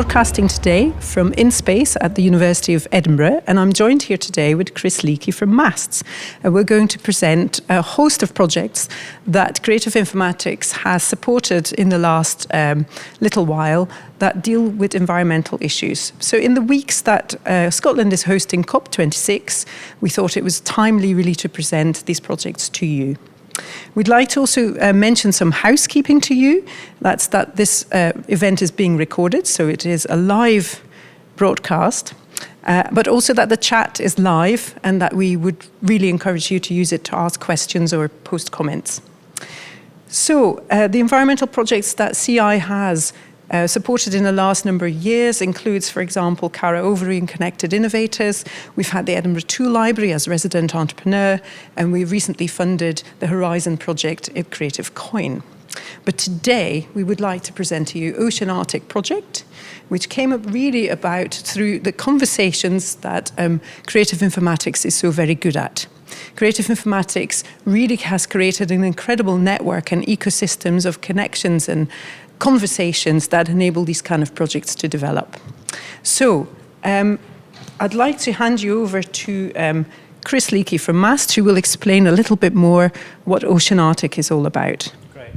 broadcasting today from In Space at the University of Edinburgh, and I'm joined here today with Chris Leakey from MASTS. We're going to present a host of projects that Creative Informatics has supported in the last little while that deal with environmental issues. So in the weeks that Scotland is hosting COP26, we thought it was timely really to present these projects to you. We'd like to also mention some housekeeping to you. That's that this event is being recorded, so it is a live broadcast, but also that the chat is live and that we would really encourage you to use it to ask questions or post comments. So the environmental projects that CI has supported in the last number of years includes, for example, Cara Overy and Connected Innovators. We've had the Edinburgh 2 Library as resident entrepreneur, and we recently funded the Horizon project at Creative Coin. But today, we would like to present to you Ocean Artic project, which came up really about through the conversations that Creative Informatics is so very good at. Creative Informatics really has created an incredible network and ecosystems of connections and conversations that enable these kind of projects to develop. So I'd like to hand you over to Chris Leakey from MAST, who will explain a little bit more what Ocean Artic is all about. Great.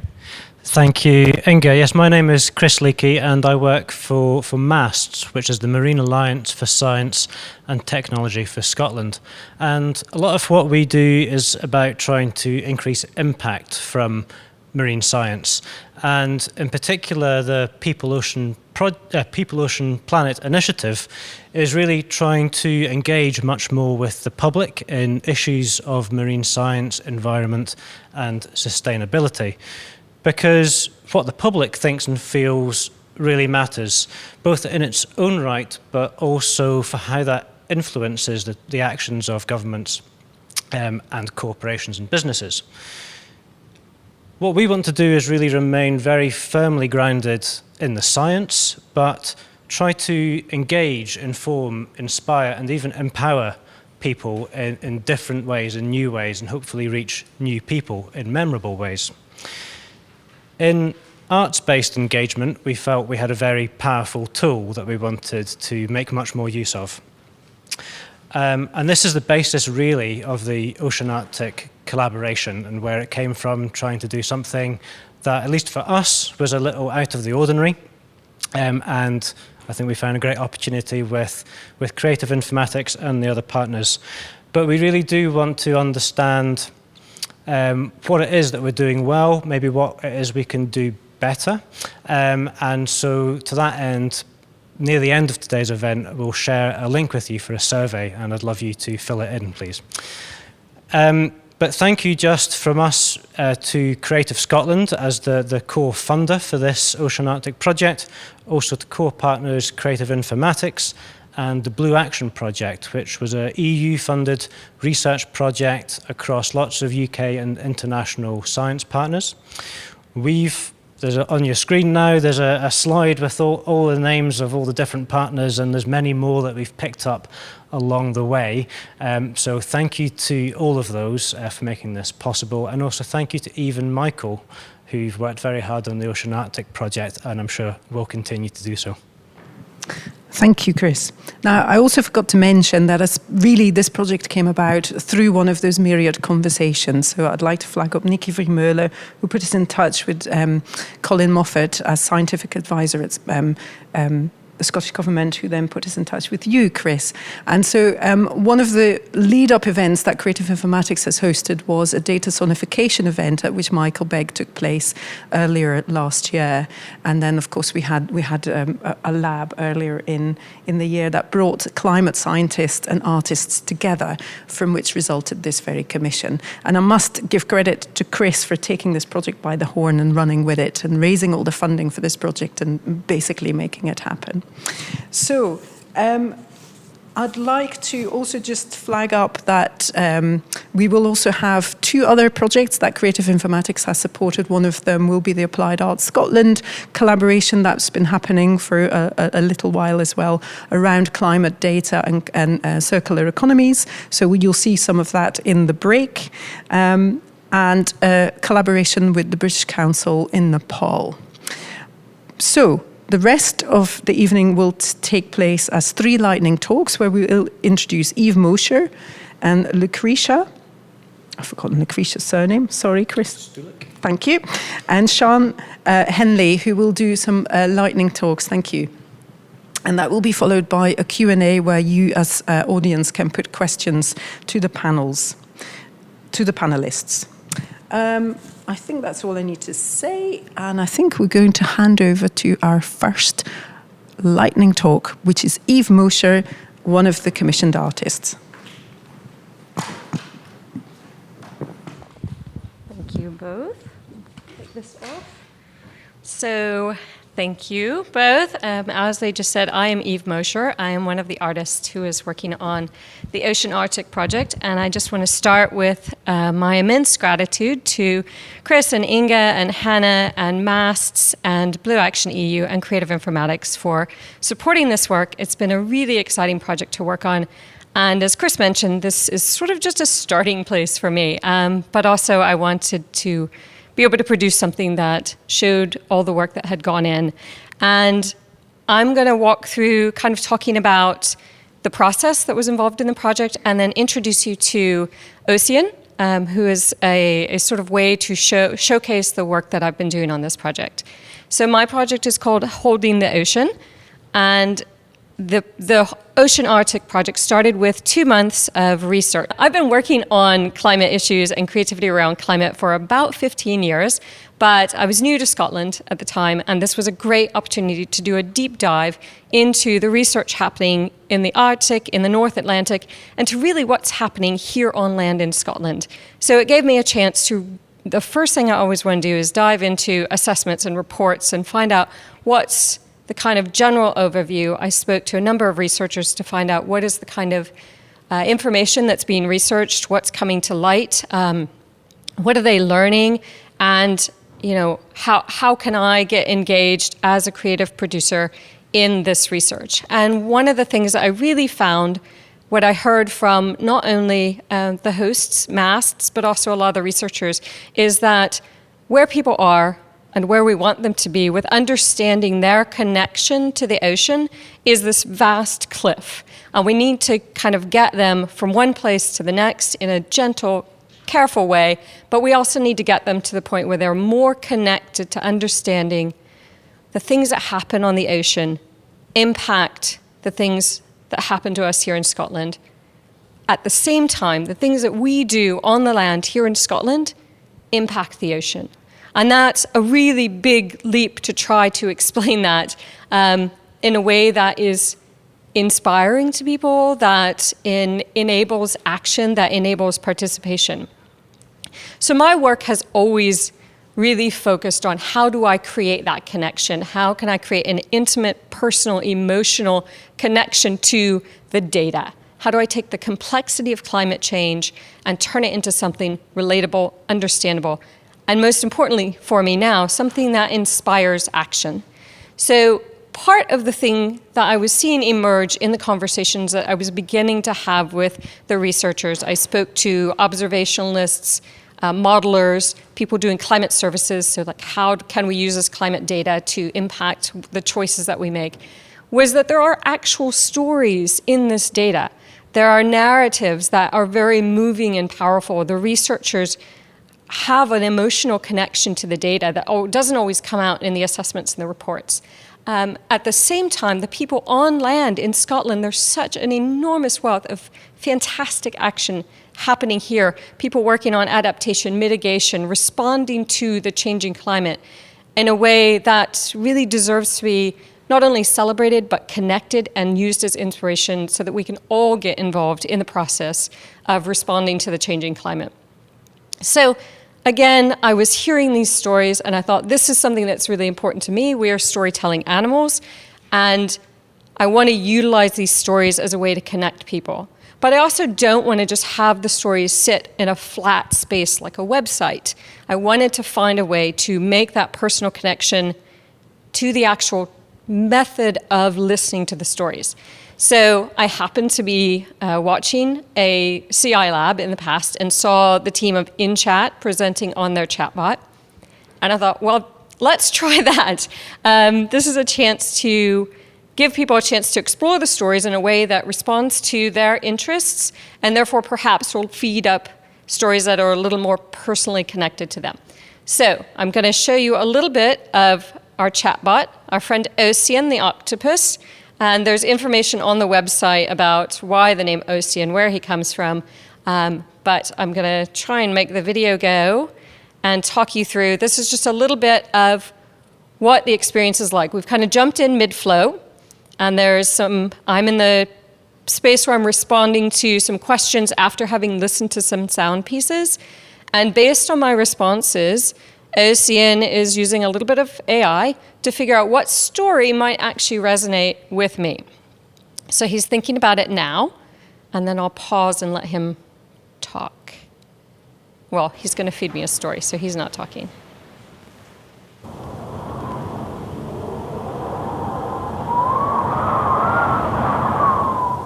Thank you, Inga. Yes, my name is Chris Leakey and I work for MAST, which is the Marine Alliance for Science and Technology for Scotland. And a lot of what we do is about trying to increase impact from marine science, and in particular the People Ocean Planet initiative is really trying to engage much more with the public in issues of marine science, environment and sustainability, because what the public thinks and feels really matters, both in its own right but also for how that influences the actions of governments and corporations and businesses. What we want to do is really remain very firmly grounded in the science, but try to engage, inform, inspire, and even empower people in different ways, in new ways, and hopefully reach new people in memorable ways. In arts-based engagement, we felt we had a very powerful tool that we wanted to make much more use of. And this is the basis, really, of the Ocean Artic collaboration and where it came from, trying to do something that, at least for us, was a little out of the ordinary. And I think we found a great opportunity with Creative Informatics and the other partners. But we really do want to understand what it is that we're doing well, maybe what it is we can do better. And so to that end, near the end of today's event, we'll share a link with you for a survey, and I'd love you to fill it in, please. But thank you just from us to Creative Scotland as the core funder for this Ocean Artic project, also to core partners Creative Informatics and the Blue Action Project, which was an EU-funded research project across lots of UK and international science partners. On your screen now, there's a slide with all the names of all the different partners, and there's many more that we've picked up along the way. So thank you to all of those for making this possible, and also thank you to Eve and Michael, who've worked very hard on the Ocean Artic project, and I'm sure will continue to do so. Thank you, Chris. Now, I also forgot to mention that this project came about through one of those myriad conversations. So I'd like to flag up Nikki Vermeulen, who put us in touch with Colin Moffat as scientific advisor at the Scottish Government, who then put us in touch with you, Chris. And so one of the lead-up events that Creative Informatics has hosted was a data sonification event at which Michael Begg took place earlier last year. And then, of course, we had a lab earlier in the year that brought climate scientists and artists together, from which resulted this very commission. And I must give credit to Chris for taking this project by the horn and running with it and raising all the funding for this project and basically making it happen. So I'd like to also just flag up that we will also have 2 other projects that Creative Informatics has supported. One of them will be the Applied Arts Scotland collaboration that's been happening for a little while as well around climate data and circular economies. So you'll see some of that in the break. And collaboration with the British Council in Nepal. So The rest of the evening will take place as 3 lightning talks where we will introduce Yves Mosher and Lucretia. I've forgotten Lucretia's surname. Sorry, Chris. Thank you. And Sean Henley, who will do some lightning talks. Thank you. And that will be followed by a Q&A where you as audience can put questions to the panelists. I think that's all I need to say. And I think we're going to hand over to our first lightning talk, which is Yves Mosher, one of the commissioned artists. Thank you both. Take this off. So, thank you both. As they just said, I am Yves Mosher. I am one of the artists who is working on the Ocean Arctic project, and I just want to start with my immense gratitude to Chris and Inga and Hannah and MASTS and Blue Action EU and Creative Informatics for supporting this work. It's been a really exciting project to work on. And as Chris mentioned, this is sort of just a starting place for me. But also I wanted to be able to produce something that showed all the work that had gone in. And I'm going to walk through kind of talking about the process that was involved in the project and then introduce you to Ocean, who is a sort of way to showcase the work that I've been doing on this project. So my project is called Holding the Ocean, and the Ocean Arctic project started with 2 months of research. I've been working on climate issues and creativity around climate for about 15 years, but I was new to Scotland at the time, and this was a great opportunity to do a deep dive into the research happening in the Arctic, in the North Atlantic, and to really what's happening here on land in Scotland. So it gave me a chance to, the first thing I always want to do is dive into assessments and reports and find out what's the kind of general overview. I spoke to a number of researchers to find out what is the kind of information that's being researched, what's coming to light, what are they learning, and how can I get engaged as a creative producer in this research. And one of the things that I really found, what I heard from not only the hosts, MASTS, but also a lot of the researchers, is that where people are and where we want them to be with understanding their connection to the ocean is this vast cliff. And we need to kind of get them from one place to the next in a gentle, careful way, but we also need to get them to the point where they're more connected to understanding the things that happen on the ocean impact the things that happen to us here in Scotland. At the same time, the things that we do on the land here in Scotland impact the ocean. And that's a really big leap to try to explain that in a way that is inspiring to people, that enables action, that enables participation. So my work has always really focused on how do I create that connection? How can I create an intimate, personal, emotional connection to the data? How do I take the complexity of climate change and turn it into something relatable, understandable, and most importantly for me now, something that inspires action? So part of the thing that I was seeing emerge in the conversations that I was beginning to have with the researchers, I spoke to observationalists, modelers, people doing climate services, so like how can we use this climate data to impact the choices that we make, was that there are actual stories in this data. There are narratives that are very moving and powerful. The researchers have an emotional connection to the data that doesn't always come out in the assessments and the reports. At the same time, the people on land in Scotland, there's such an enormous wealth of fantastic action happening here. People working on adaptation, mitigation, responding to the changing climate in a way that really deserves to be not only celebrated, but connected and used as inspiration so that we can all get involved in the process of responding to the changing climate. So again, I was hearing these stories and I thought this is something that's really important to me. We are storytelling animals, and I want to utilize these stories as a way to connect people. But I also don't want to just have the stories sit in a flat space like a website. I wanted to find a way to make that personal connection to the actual method of listening to the stories. So I happened to be watching a CI lab in the past and saw the team of InChat presenting on their chatbot. And I thought, well, let's try that. This is a chance to give people a chance to explore the stories in a way that responds to their interests, and therefore perhaps will feed up stories that are a little more personally connected to them. So I'm going to show you a little bit of our chatbot, our friend Ocean the octopus, and there's information on the website about why the name Ocean, where he comes from, but I'm going to try and make the video go and talk you through. This is just a little bit of what the experience is like. We've kind of jumped in mid-flow, and I'm in the space where I'm responding to some questions after having listened to some sound pieces. And based on my responses, Ocean is using a little bit of AI to figure out what story might actually resonate with me. So he's thinking about it now, and then I'll pause and let him talk. Well, he's going to feed me a story, so he's not talking.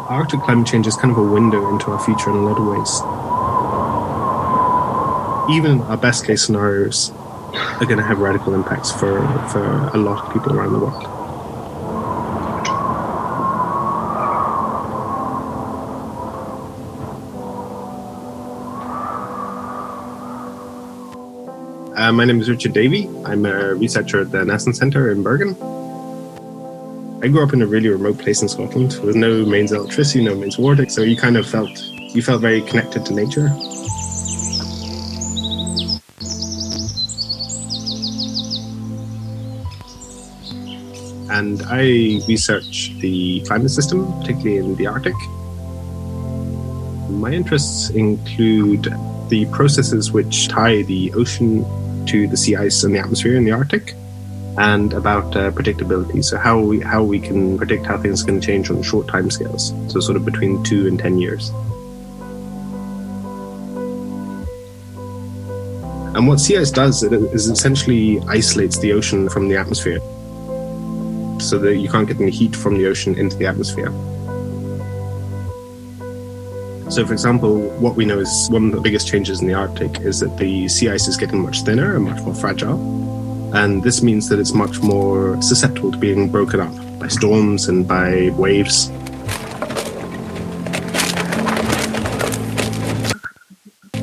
Arctic climate change is kind of a window into our future in a lot of ways. Even our best case scenarios are going to have radical impacts for a lot of people around the world. My name is Richard Davey. I'm a researcher at the Nassen Centre in Bergen. I grew up in a really remote place in Scotland with no mains electricity, no mains water, so you kind of felt very connected to nature. And I research the climate system, particularly in the Arctic. My interests include the processes which tie the ocean to the sea ice and the atmosphere in the Arctic, and about predictability, so how we can predict how things are going to change on short timescales, so sort of between 2 and 10 years. And what sea ice does is essentially isolates the ocean from the atmosphere, so that you can't get any heat from the ocean into the atmosphere. So, for example, what we know is one of the biggest changes in the Arctic is that the sea ice is getting much thinner and much more fragile. And this means that it's much more susceptible to being broken up by storms and by waves.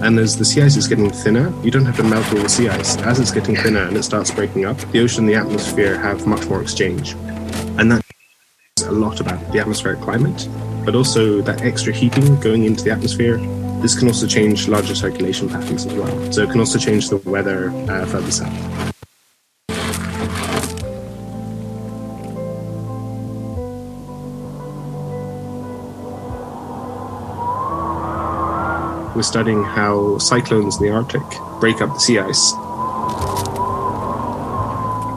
And as the sea ice is getting thinner, you don't have to melt all the sea ice. As it's getting thinner and it starts breaking up, the ocean and the atmosphere have much more exchange. And that a lot about the atmospheric climate, but also that extra heating going into the atmosphere. This can also change larger circulation patterns as well. So it can also change the weather further south. We're studying how cyclones in the Arctic break up the sea ice.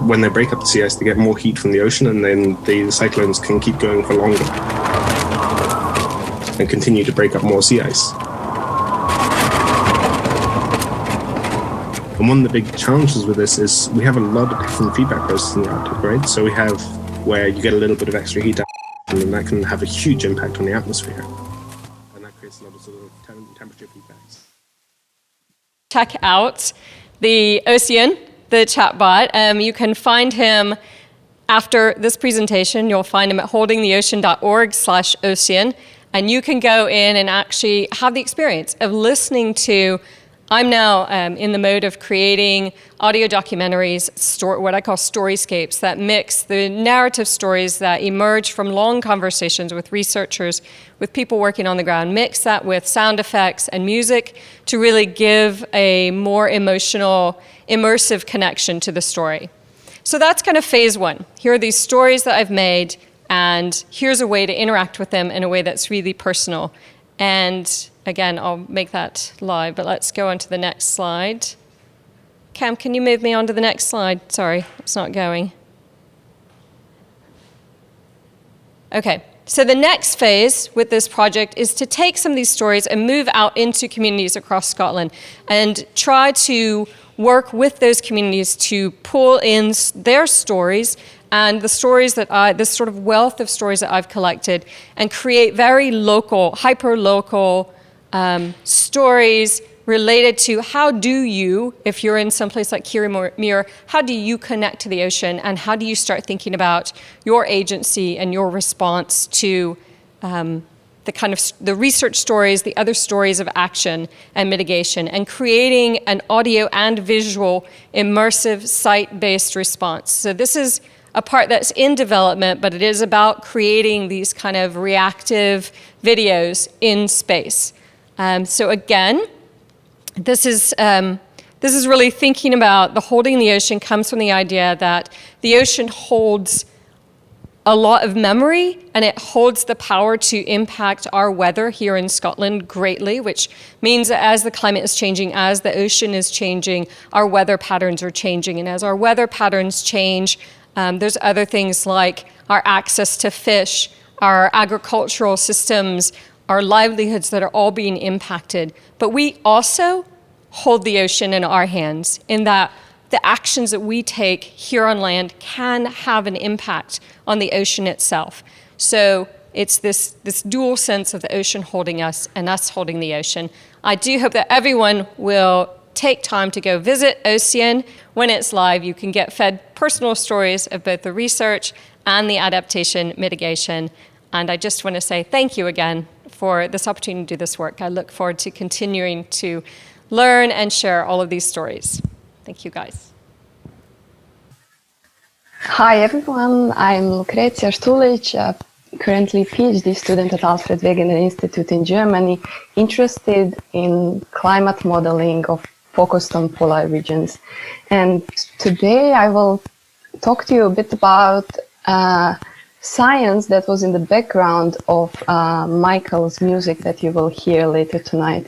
When they break up the sea ice, they get more heat from the ocean, and then the cyclones can keep going for longer and continue to break up more sea ice. And one of the big challenges with this is we have a lot of different feedback processes in the Arctic, right? So we have where you get a little bit of extra heat, and that can have a huge impact on the atmosphere. And that creates a lot of sort of temperature feedbacks. Check out the Ocean, the chatbot. You can find him after this presentation. You'll find him at holdingtheocean.org/ocean. And you can go in and actually have the experience of listening to. I'm now in the mode of creating audio documentaries, what I call storyscapes, that mix the narrative stories that emerge from long conversations with researchers, with people working on the ground, mix that with sound effects and music to really give a more emotional, immersive connection to the story. So that's kind of phase one. Here are these stories that I've made, and here's a way to interact with them in a way that's really personal. And again, I'll make that live, but let's go on to the next slide. Cam, can you move me on to the next slide? Sorry, it's not going. Okay, so the next phase with this project is to take some of these stories and move out into communities across Scotland and try to work with those communities to pull in their stories and the stories that this sort of wealth of stories that I've collected, and create very local, hyper-local stories related to how do you, if you're in some place like Kirriemuir, how do you connect to the ocean, and how do you start thinking about your agency and your response to the kind of the research stories, the other stories of action and mitigation, and creating an audio and visual immersive site-based response. So this is a part that's in development, but it is about creating these kind of reactive videos in space. So again, this is really thinking about the holding the ocean comes from the idea that the ocean holds a lot of memory, and it holds the power to impact our weather here in Scotland greatly, which means that as the climate is changing, as the ocean is changing, our weather patterns are changing. And as our weather patterns change, there's other things like our access to fish, our agricultural systems, our livelihoods that are all being impacted. But we also hold the ocean in our hands, in that the actions that we take here on land can have an impact on the ocean itself. So it's this dual sense of the ocean holding us and us holding the ocean. I do hope that everyone will take time to go visit Ocean. When it's live, you can get fed personal stories of both the research and the adaptation mitigation. And I just want to say thank you again for this opportunity to do this work. I look forward to continuing to learn and share all of these stories. Thank you, guys. Hi, everyone. I'm Lucreția Štulić, currently PhD student at Alfred Wegener Institute in Germany, interested in climate modeling focused on polar regions. And today I will talk to you a bit about science that was in the background of Michael's music that you will hear later tonight.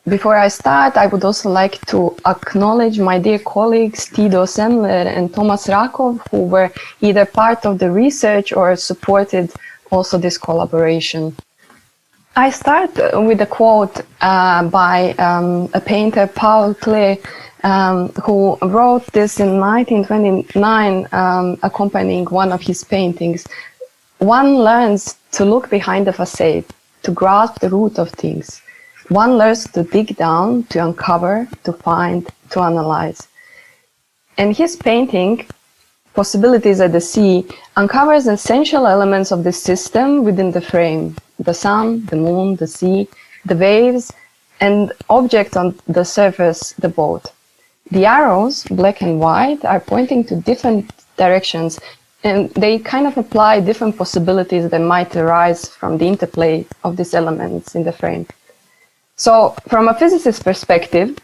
Before I start, I would also like to acknowledge my dear colleagues Tido Semler and Thomas Rakov, who were either part of the research or supported also this collaboration. I start with a quote by a painter, Paul Klee, who wrote this in 1929, accompanying one of his paintings. One learns to look behind the facade, to grasp the root of things. One learns to dig down, to uncover, to find, to analyze. And his painting, Possibilities at the Sea, uncovers essential elements of the system within the frame: the sun, the moon, the sea, the waves, and objects on the surface, the boat. The arrows, black and white, are pointing to different directions, and they kind of apply different possibilities that might arise from the interplay of these elements in the frame. So, from a physicist's perspective,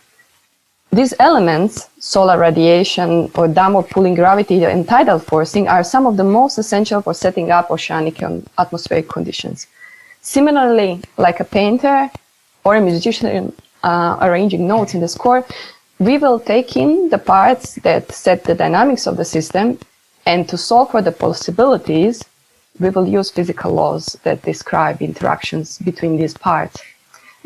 these elements, solar radiation or downward pulling gravity and tidal forcing, are some of the most essential for setting up oceanic and atmospheric conditions. Similarly, like a painter or a musician arranging notes in the score, we will take in the parts that set the dynamics of the system, and to solve for the possibilities, we will use physical laws that describe interactions between these parts.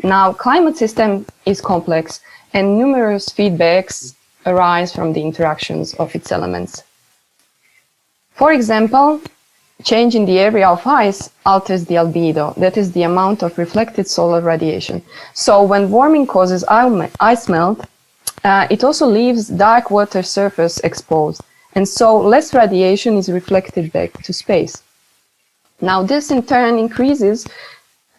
Now, climate system is complex, and numerous feedbacks arise from the interactions of its elements. For example, change in the area of ice alters the albedo, that is the amount of reflected solar radiation. So when warming causes ice melt, it also leaves dark water surface exposed, and so less radiation is reflected back to space. Now, this in turn increases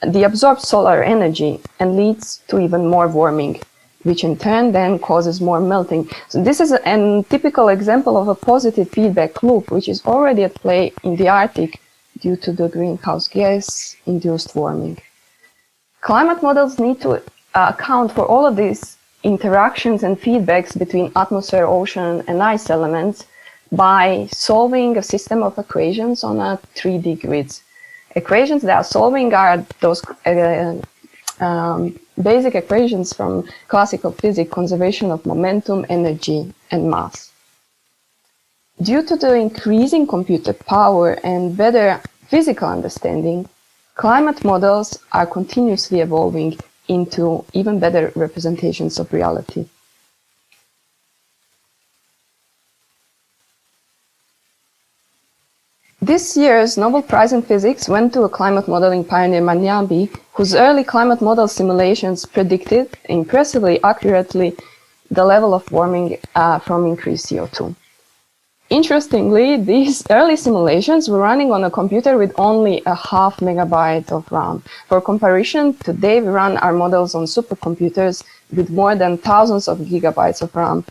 the absorbed solar energy and leads to even more warming, which in turn then causes more melting. So this is a typical example of a positive feedback loop, which is already at play in the Arctic due to the greenhouse gas-induced warming. Climate models need to account for all of these interactions and feedbacks between atmosphere, ocean, and ice elements by solving a system of equations on a 3D grid. Equations that are solving are those basic equations from classical physics: conservation of momentum, energy, and mass. Due to the increasing computer power and better physical understanding, climate models are continuously evolving into even better representations of reality. This year's Nobel Prize in Physics went to a climate modeling pioneer Manyabi, whose early climate model simulations predicted impressively accurately the level of warming from increased CO2. Interestingly, these early simulations were running on a computer with only a half megabyte of RAM. For comparison, today we run our models on supercomputers with more than thousands of gigabytes of RAM.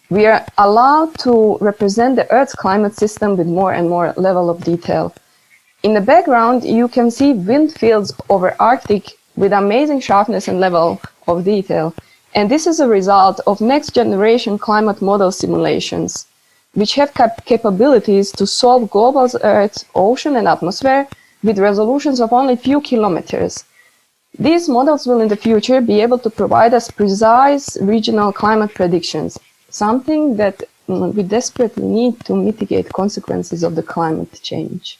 We are allowed to represent the Earth's climate system with more and more level of detail. In the background, you can see wind fields over Arctic with amazing sharpness and level of detail. And this is a result of next generation climate model simulations, which have capabilities to solve global Earth, ocean and atmosphere with resolutions of only a few kilometers. These models will in the future be able to provide us precise regional climate predictions, something that we desperately need to mitigate consequences of the climate change.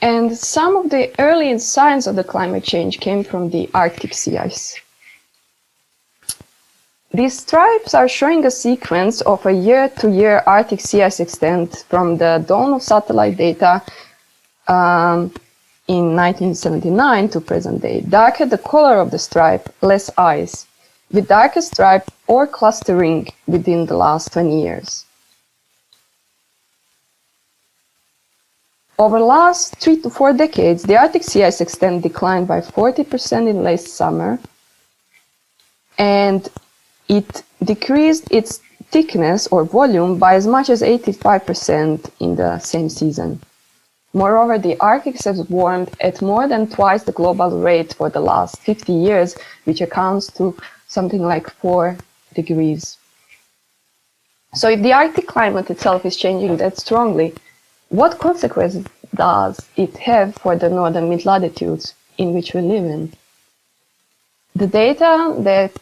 And some of the early signs of the climate change came from the Arctic sea ice. These stripes are showing a sequence of a year-to-year Arctic sea ice extent from the dawn of satellite data in 1979 to present day. Darker the color of the stripe, less ice, with darker stripe or clustering within the last 20 years. Over the last 3 to 4 decades, the Arctic sea ice extent declined by 40% in late summer, and it decreased its thickness or volume by as much as 85% in the same season. Moreover, the Arctic has warmed at more than twice the global rate for the last 50 years, which accounts to something like 4 degrees. So if the Arctic climate itself is changing that strongly, what consequences does it have for the northern mid-latitudes in which we live in? The data that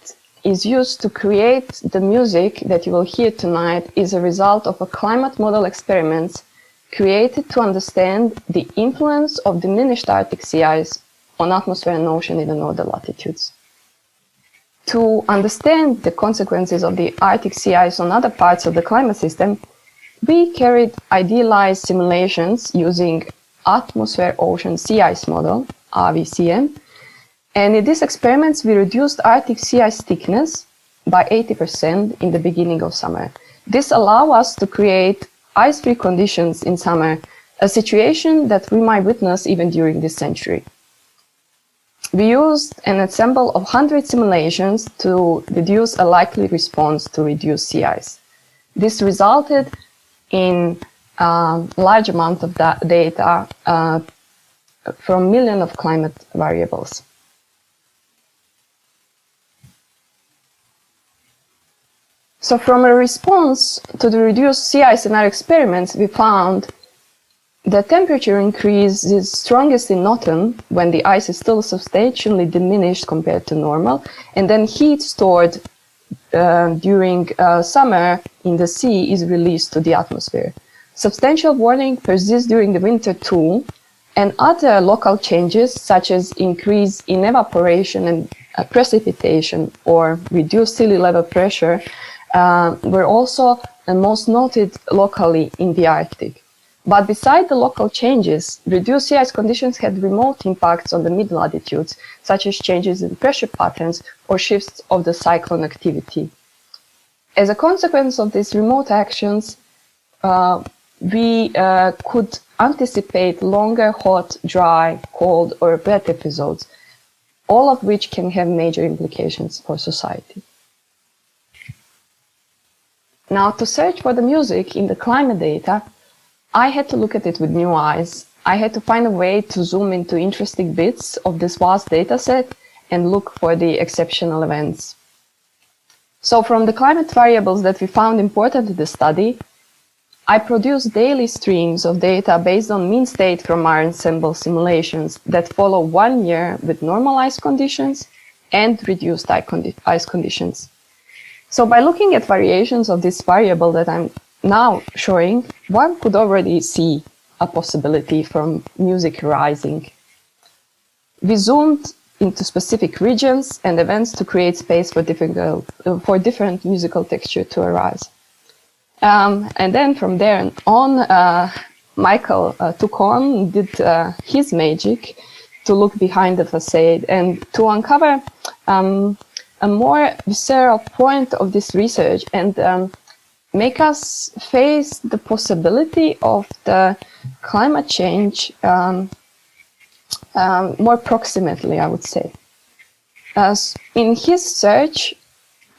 is used to create the music that you will hear tonight is a result of a climate model experiments created to understand the influence of diminished Arctic sea ice on atmosphere and ocean in the northern latitudes. To understand the consequences of the Arctic sea ice on other parts of the climate system, we carried idealized simulations using Atmosphere Ocean Sea Ice Model, AVCM, and in these experiments we reduced Arctic sea ice thickness by 80% in the beginning of summer. This allowed us to create ice-free conditions in summer, a situation that we might witness even during this century. We used an ensemble of 100 simulations to deduce a likely response to reduced sea ice. This resulted in a large amount of data from millions of climate variables. So from a response to the reduced sea ice in our experiments, we found the temperature increase is strongest in autumn when the ice is still substantially diminished compared to normal, and then heat stored during summer in the sea is released to the atmosphere. Substantial warming persists during the winter too, and other local changes such as increase in evaporation and precipitation or reduced sea level pressure were also most noted locally in the Arctic. But beside the local changes, reduced sea ice conditions had remote impacts on the mid-latitudes, such as changes in pressure patterns or shifts of the cyclone activity. As a consequence of these remote actions, we could anticipate longer hot, dry, cold, or wet episodes, all of which can have major implications for society. Now, to search for the music in the climate data, I had to look at it with new eyes. I had to find a way to zoom into interesting bits of this vast data set and look for the exceptional events. So from the climate variables that we found important in the study, I produced daily streams of data based on mean state from our ensemble simulations that follow 1 year with normal ice conditions and reduced ice conditions. So by looking at variations of this variable that I'm now showing, one could already see a possibility from music rising. We zoomed into specific regions and events to create space for different musical texture to arise. And then from there on, Michael took on, did his magic to look behind the facade and to uncover a more visceral point of this research and make us face the possibility of the climate change more proximately, I would say. As in his search,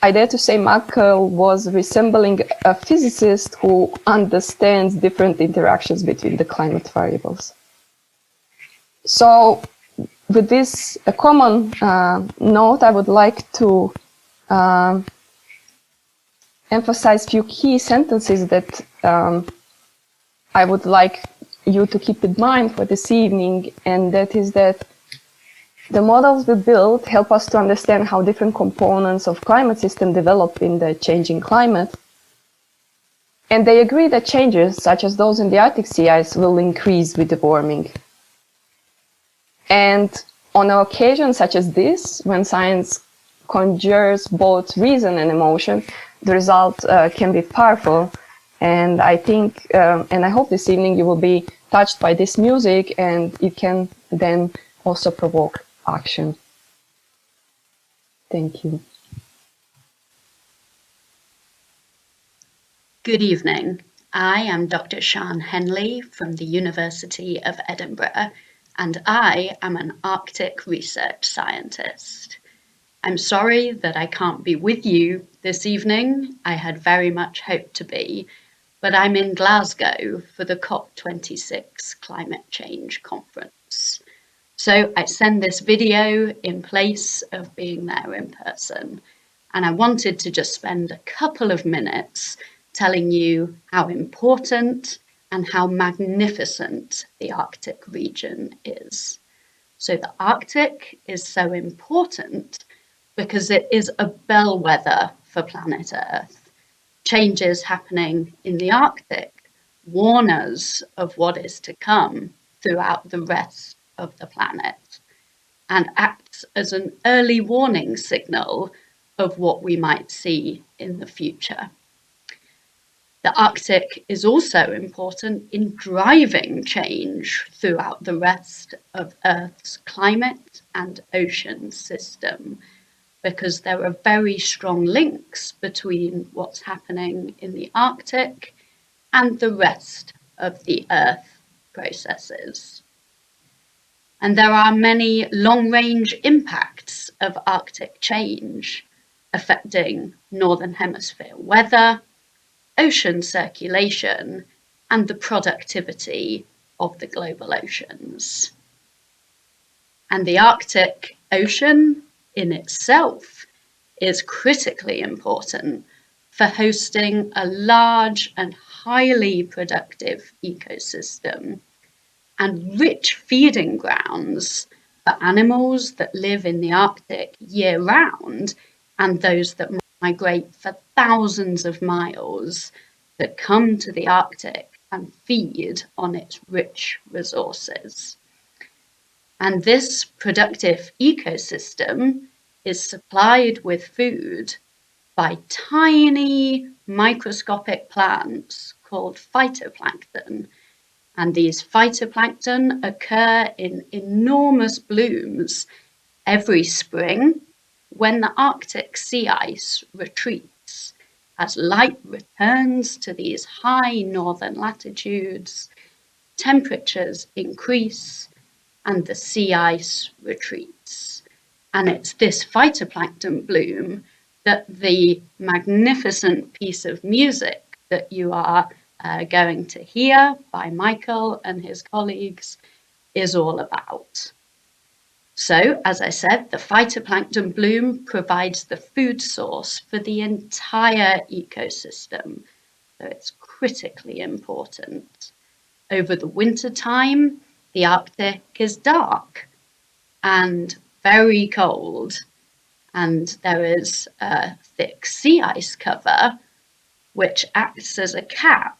I dare to say Michael was resembling a physicist who understands different interactions between the climate variables. So with this common note, I would like to emphasize a few key sentences that I would like you to keep in mind for this evening, and that is that the models we build help us to understand how different components of climate system develop in the changing climate. And they agree that changes, such as those in the Arctic sea ice, will increase with the warming. And on an occasion such as this, when science conjures both reason and emotion, the result can be powerful. And I think, and I hope this evening you will be touched by this music, and it can then also provoke action. Thank you. Good evening. I am Dr. Sian Henley from the University of Edinburgh, and I am an Arctic research scientist. I'm sorry that I can't be with you this evening. I had very much hoped to be, but I'm in Glasgow for the COP26 Climate Change Conference. So I send this video in place of being there in person, and I wanted to just spend a couple of minutes telling you how important and how magnificent the Arctic region is. So the Arctic is so important because it is a bellwether for planet Earth. Changes happening in the Arctic warn us of what is to come throughout the rest of the planet and acts as an early warning signal of what we might see in the future. The Arctic is also important in driving change throughout the rest of Earth's climate and ocean system, because there are very strong links between what's happening in the Arctic and the rest of the Earth processes. And there are many long-range impacts of Arctic change affecting Northern Hemisphere weather, ocean circulation, and the productivity of the global oceans. And the Arctic Ocean in itself is critically important for hosting a large and highly productive ecosystem and rich feeding grounds for animals that live in the Arctic year-round and those that migrate for thousands of miles that come to the Arctic and feed on its rich resources. And this productive ecosystem is supplied with food by tiny microscopic plants called phytoplankton. And these phytoplankton occur in enormous blooms every spring when the Arctic sea ice retreats, as light returns to these high northern latitudes, temperatures increase, and the sea ice retreats. And it's this phytoplankton bloom that the magnificent piece of music that you are going to hear by Michael and his colleagues is all about. So, as I said, the phytoplankton bloom provides the food source for the entire ecosystem, so it's critically important. Over the winter time, the Arctic is dark and very cold, and there is a thick sea ice cover which acts as a cap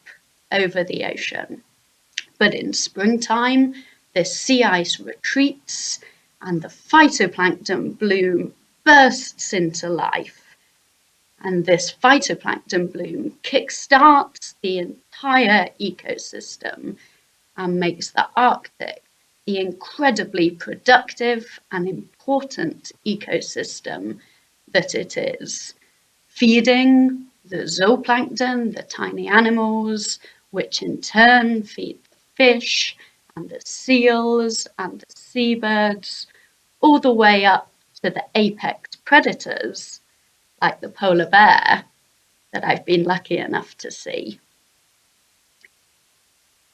over the ocean. But in springtime, the sea ice retreats and the phytoplankton bloom bursts into life. And this phytoplankton bloom kickstarts the entire ecosystem and makes the Arctic the incredibly productive and important ecosystem that it is, feeding the zooplankton, the tiny animals, which in turn feed the fish and the seals and the seabirds, all the way up to the apex predators, like the polar bear, that I've been lucky enough to see.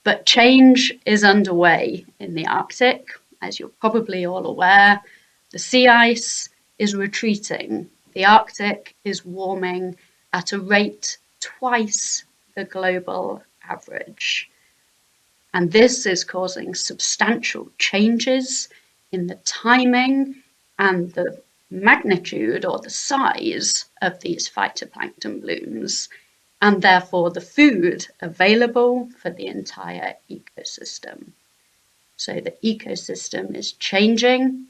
But change is underway in the Arctic, as you're probably all aware. The sea ice is retreating. The Arctic is warming at a rate twice the global average. And this is causing substantial changes in the timing and the magnitude or the size of these phytoplankton blooms, and therefore the food available for the entire ecosystem. So the ecosystem is changing,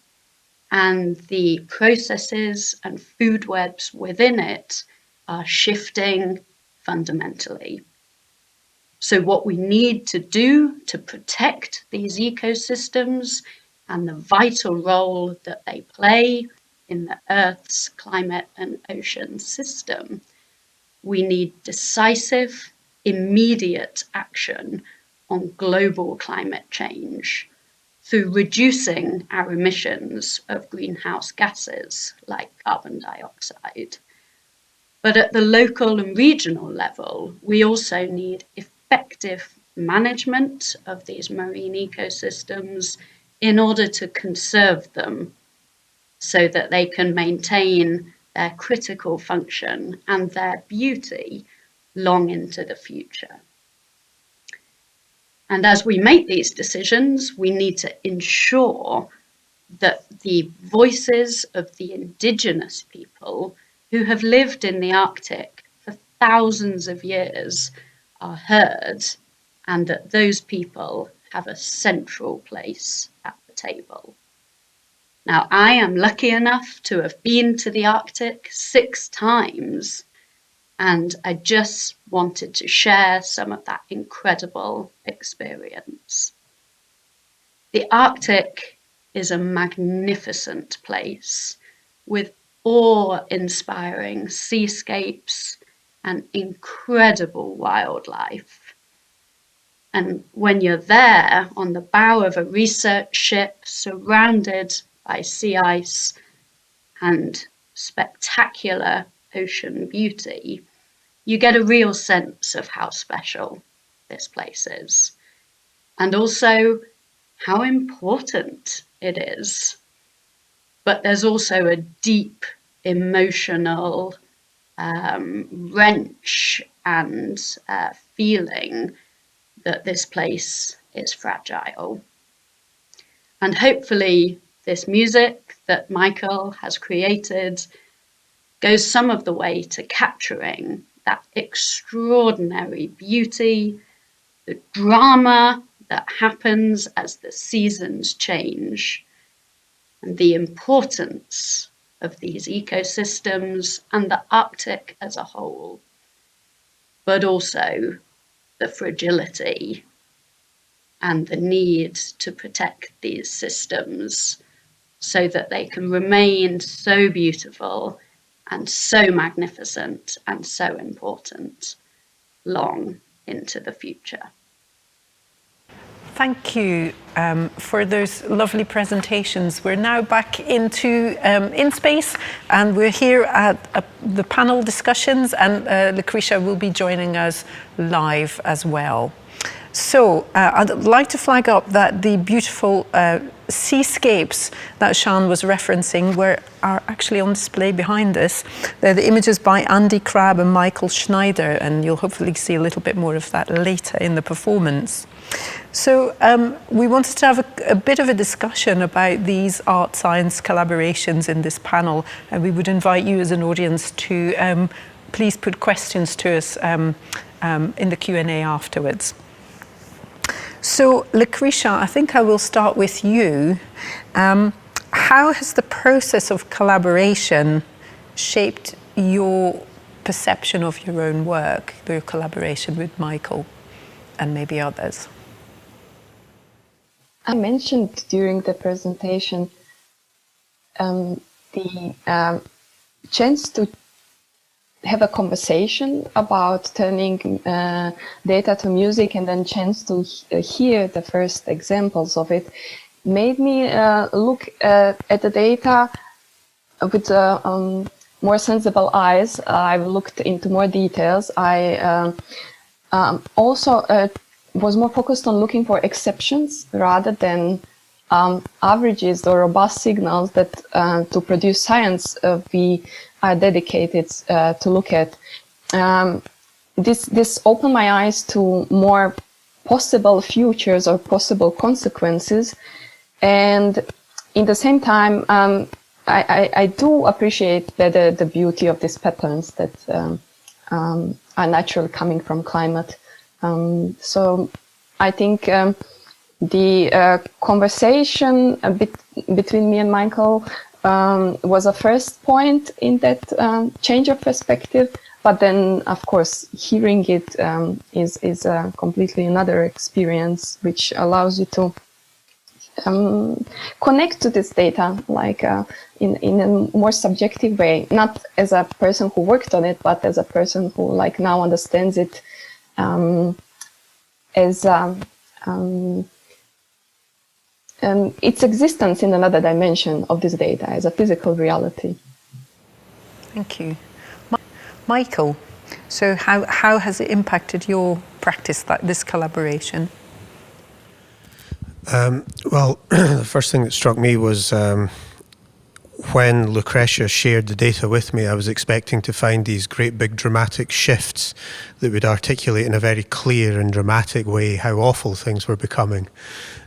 and the processes and food webs within it are shifting fundamentally. So what we need to do to protect these ecosystems and the vital role that they play in the Earth's climate and ocean system, we need decisive, immediate action on global climate change through reducing our emissions of greenhouse gases like carbon dioxide. But at the local and regional level, we also need effective management of these marine ecosystems in order to conserve them so that they can maintain their critical function and their beauty long into the future. And as we make these decisions, we need to ensure that the voices of the indigenous people who have lived in the Arctic for thousands of years are heard, and that those people have a central place at the table. Now, I am lucky enough to have been to the Arctic 6 times, and I just wanted to share some of that incredible experience. The Arctic is a magnificent place with awe-inspiring seascapes and incredible wildlife. And when you're there on the bow of a research ship surrounded by sea ice and spectacular ocean beauty, you get a real sense of how special this place is, and also how important it is. But there's also a deep emotional wrench and feeling that this place is fragile. And hopefully this music that Michael has created goes some of the way to capturing that extraordinary beauty, the drama that happens as the seasons change, and the importance of these ecosystems and the Arctic as a whole, but also the fragility and the need to protect these systems so that they can remain so beautiful and so magnificent and so important long into the future. Thank you for those lovely presentations. We're now back into In Space, and we're here at the panel discussions, and Lucretia will be joining us live as well. So I'd like to flag up that the beautiful seascapes that Sian was referencing are actually on display behind us. They're the images by Andy Crabb and Michael Schneider, and you'll hopefully see a little bit more of that later in the performance. So we wanted to have a bit of a discussion about these art-science collaborations in this panel, and we would invite you as an audience to please put questions to us in the Q&A afterwards. So, Lucretia, I think I will start with you. How has the process of collaboration shaped your perception of your own work, your collaboration with Michael and maybe others? I mentioned during the presentation the chance to have a conversation about turning data to music, and then chance to hear the first examples of it made me look at the data with more sensible eyes. I've looked into more details. I also was more focused on looking for exceptions rather than averages or robust signals that to produce science we are dedicated to look at. This opened my eyes to more possible futures or possible consequences, and in the same time I do appreciate the beauty of these patterns that are naturally coming from climate. So I think the conversation between me and Michael was a first point in that change of perspective. But then, of course, hearing it is a completely another experience, which allows you to connect to this data, like in a more subjective way, not as a person who worked on it, but as a person who like now understands it as its existence in another dimension of this data, as a physical reality. Thank you. Michael, so how has it impacted your practice, this collaboration? Well, the first thing that struck me was when Lucretia shared the data with me, I was expecting to find these great big dramatic shifts that would articulate in a very clear and dramatic way how awful things were becoming.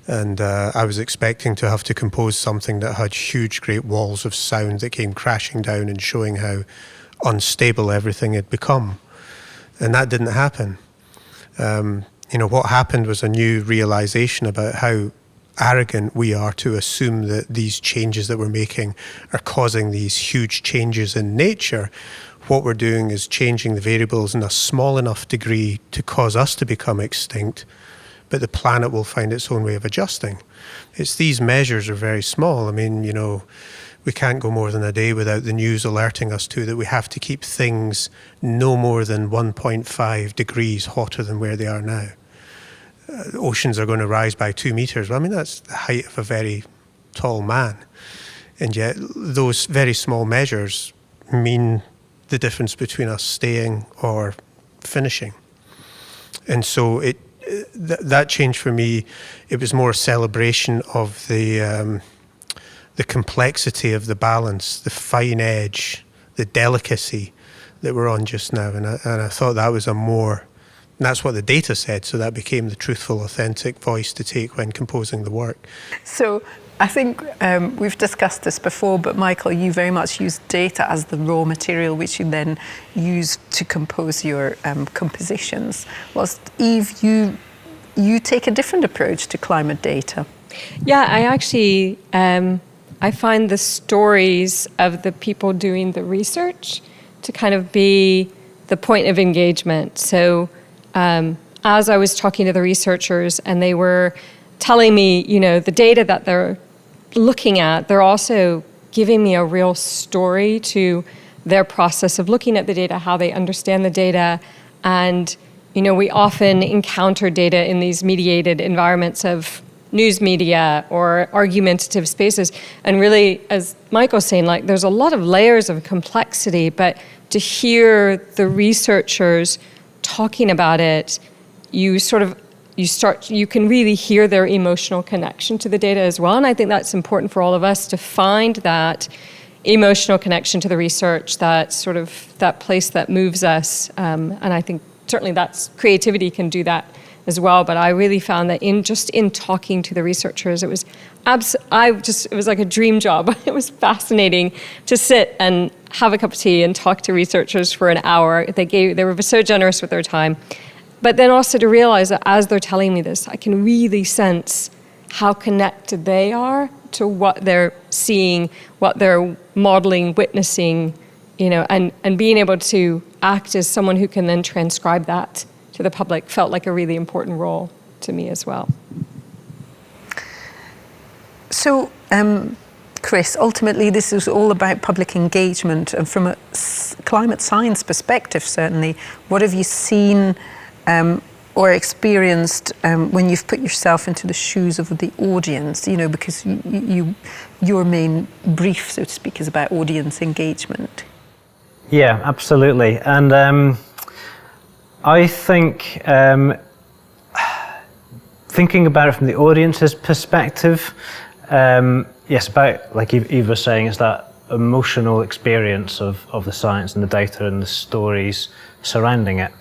And I was expecting to have to compose something that had huge, great walls of sound that came crashing down and showing how unstable everything had become. And that didn't happen. What happened was a new realization about how arrogant we are to assume that these changes that we're making are causing these huge changes in nature. What we're doing is changing the variables in a small enough degree to cause us to become extinct, but the planet will find its own way of adjusting. These measures are very small. I mean, we can't go more than a day without the news alerting us to that we have to keep things no more than 1.5 degrees hotter than where they are now. Oceans are going to rise by 2 meters. Well, I mean, that's the height of a very tall man. And yet those very small measures mean the difference between us staying or finishing. And so that change for me, it was more a celebration of the complexity of the balance, the fine edge, the delicacy that we're on just now. And I thought that was that's what the data said, so that became the truthful, authentic voice to take when composing the work. So I think we've discussed this before, but Michael, you very much use data as the raw material which you then use to compose your compositions. Whilst Eve, you take a different approach to climate data. Yeah, I actually, I find the stories of the people doing the research to kind of be the point of engagement. So as I was talking to the researchers and they were telling me, the data that they're looking at, they're also giving me a real story to their process of looking at the data, how they understand the data. And, we often encounter data in these mediated environments of news media or argumentative spaces. And really, as Michael's saying, there's a lot of layers of complexity, but to hear the researchers talking about it, you can really hear their emotional connection to the data as well. And I think that's important for all of us to find that emotional connection to the research, that place that moves us. And I think certainly creativity can do that as well. But I really found that in talking to the researchers, it was like a dream job. It was fascinating to sit and have a cup of tea and talk to researchers for an hour. They were so generous with their time. But then also to realize that as they're telling me this, I can really sense how connected they are to what they're seeing, what they're modeling, witnessing and being able to act as someone who can then transcribe that to the public felt like a really important role to me as well. So, Chris, ultimately this is all about public engagement, and from a climate science perspective, certainly, what have you seen or experienced when you've put yourself into the shoes of the audience? Because your main brief, so to speak, is about audience engagement. Yeah, absolutely. And I think thinking about it from the audience's perspective, yes, about, like Eve was saying, is that emotional experience of the science and the data and the stories surrounding it.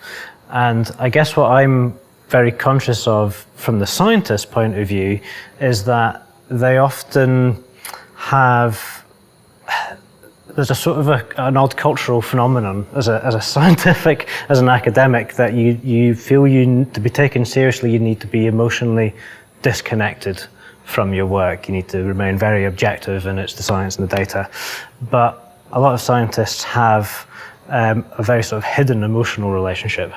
And I guess what I'm very conscious of from the scientist's point of view is that they often have, there's a sort of an odd cultural phenomenon as a scientific, as an academic, that you feel to be taken seriously, you need to be emotionally disconnected from your work. You need to remain very objective, and it's the science and the data. But a lot of scientists have a very sort of hidden emotional relationship,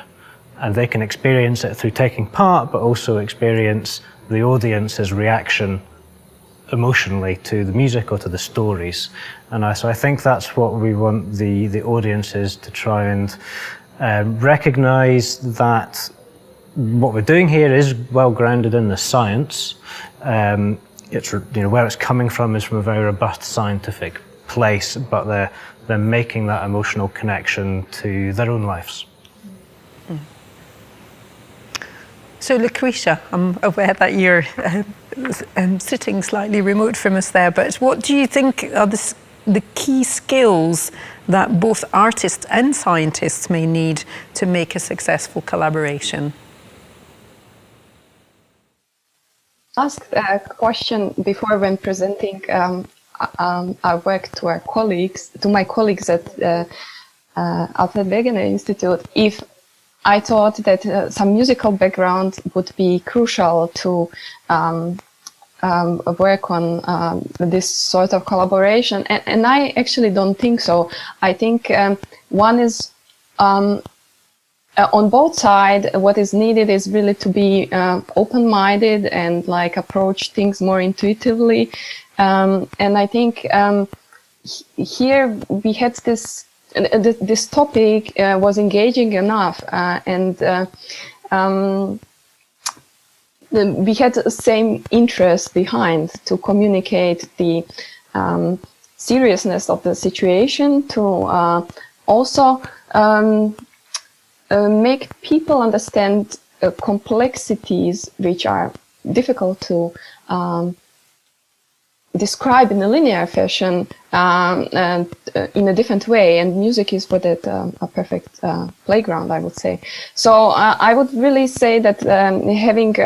and they can experience it through taking part, but also experience the audience's reaction emotionally to the music or to the stories. And so I think that's what we want the audiences to try and recognize, that what we're doing here is well grounded in the science. It's, where it's coming from is from a very robust scientific place, but they're making that emotional connection to their own lives. So, Lucretia, I'm aware that you're sitting slightly remote from us there, but what do you think are the key skills that both artists and scientists may need to make a successful collaboration? Asked a question before when presenting our work to my colleagues at Alfred Wegener Institute, if I thought that some musical background would be crucial to work on this sort of collaboration, and I actually don't think so. I think one is on both sides, what is needed is really to be open-minded and approach things more intuitively. And I think here we had this topic was engaging enough, and we had the same interest behind to communicate the seriousness of the situation, to also make people understand complexities which are difficult to describe in a linear fashion and in a different way, and music is for that a perfect playground, I would say. So I would really say that having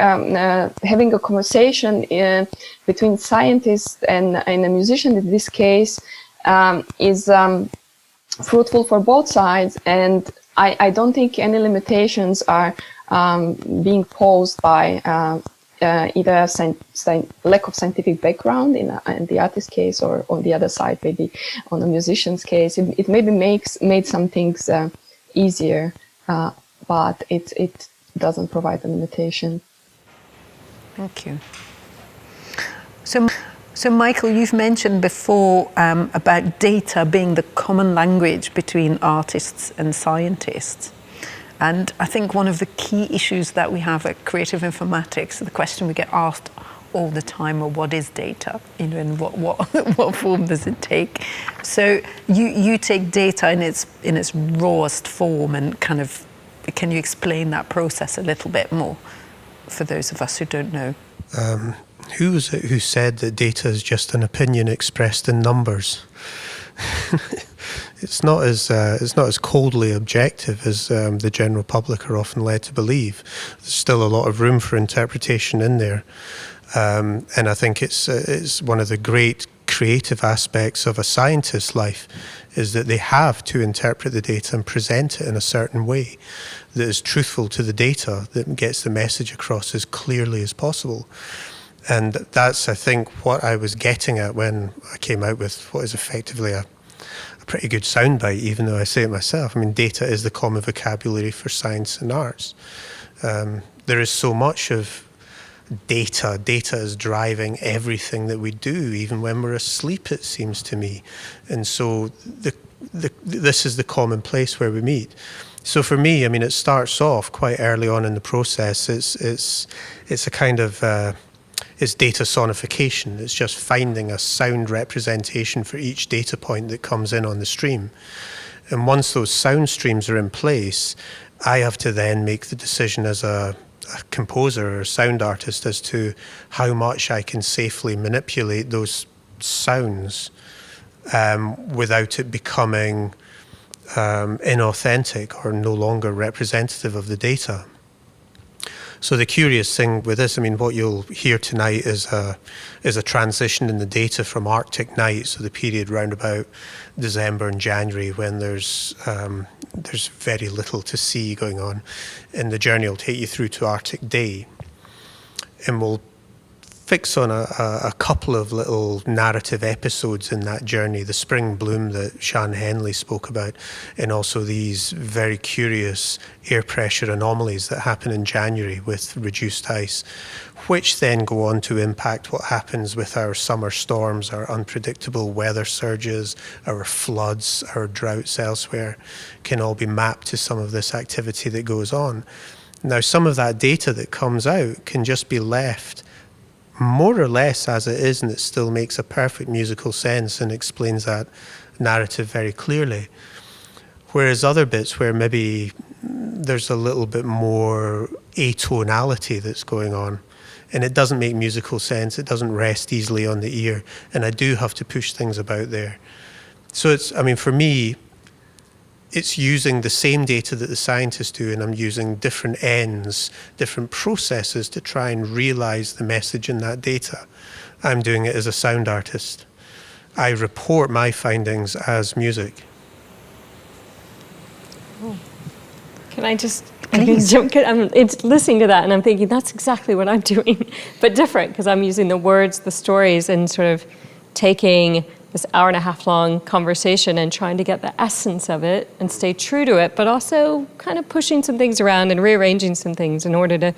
a conversation between scientists and a musician in this case is fruitful for both sides, and I don't think any limitations are being posed by either lack of scientific background in the artist's case, or on the other side, maybe on the musician's case. It maybe made some things easier, but it doesn't provide a limitation. Thank you. So Michael, you've mentioned before about data being the common language between artists and scientists. And I think one of the key issues that we have at Creative Informatics, the question we get asked all the time, well, what is data? And what form does it take? So you take data in its rawest form, and kind of, can you explain that process a little bit more for those of us who don't know? Who was it who said that data is just an opinion expressed in numbers? It's not as coldly objective as the general public are often led to believe. There's still a lot of room for interpretation in there, and I think it's one of the great creative aspects of a scientist's life is that they have to interpret the data and present it in a certain way that is truthful to the data, that gets the message across as clearly as possible. And that's, I think, what I was getting at when I came out with what is effectively a pretty good soundbite, even though I say it myself. I mean, data is the common vocabulary for science and arts. There is so much of data. Data is driving everything that we do, even when we're asleep, it seems to me. And so this is the common place where we meet. So for me, I mean, it starts off quite early on in the process. It's a kind of it's data sonification. It's just finding a sound representation for each data point that comes in on the stream. And once those sound streams are in place, I have to then make the decision as a composer or sound artist as to how much I can safely manipulate those sounds without it becoming inauthentic or no longer representative of the data. So the curious thing with this, I mean, what you'll hear tonight is a transition in the data from Arctic night, so the period round about December and January when there's very little to see going on. And the journey will take you through to Arctic day. And we'll fix on a couple of little narrative episodes in that journey, the spring bloom that Sian Henley spoke about, and also these very curious air pressure anomalies that happen in January with reduced ice, which then go on to impact what happens with our summer storms, our unpredictable weather surges, our floods, our droughts elsewhere, can all be mapped to some of this activity that goes on. Now, some of that data that comes out can just be left more or less as it is, and it still makes a perfect musical sense and explains that narrative very clearly. Whereas other bits where maybe there's a little bit more atonality that's going on, and it doesn't make musical sense, it doesn't rest easily on the ear, and I do have to push things about there. So it's, I mean, for me, it's using the same data that the scientists do, and I'm using different ends, different processes to try and realize the message in that data. I'm doing it as a sound artist. I report my findings as music. Can I just jump? It's listening to that, and I'm thinking that's exactly what I'm doing, but different, because I'm using the words, the stories, and sort of taking this hour-and-a-half-long conversation and trying to get the essence of it and stay true to it, but also kind of pushing some things around and rearranging some things in order to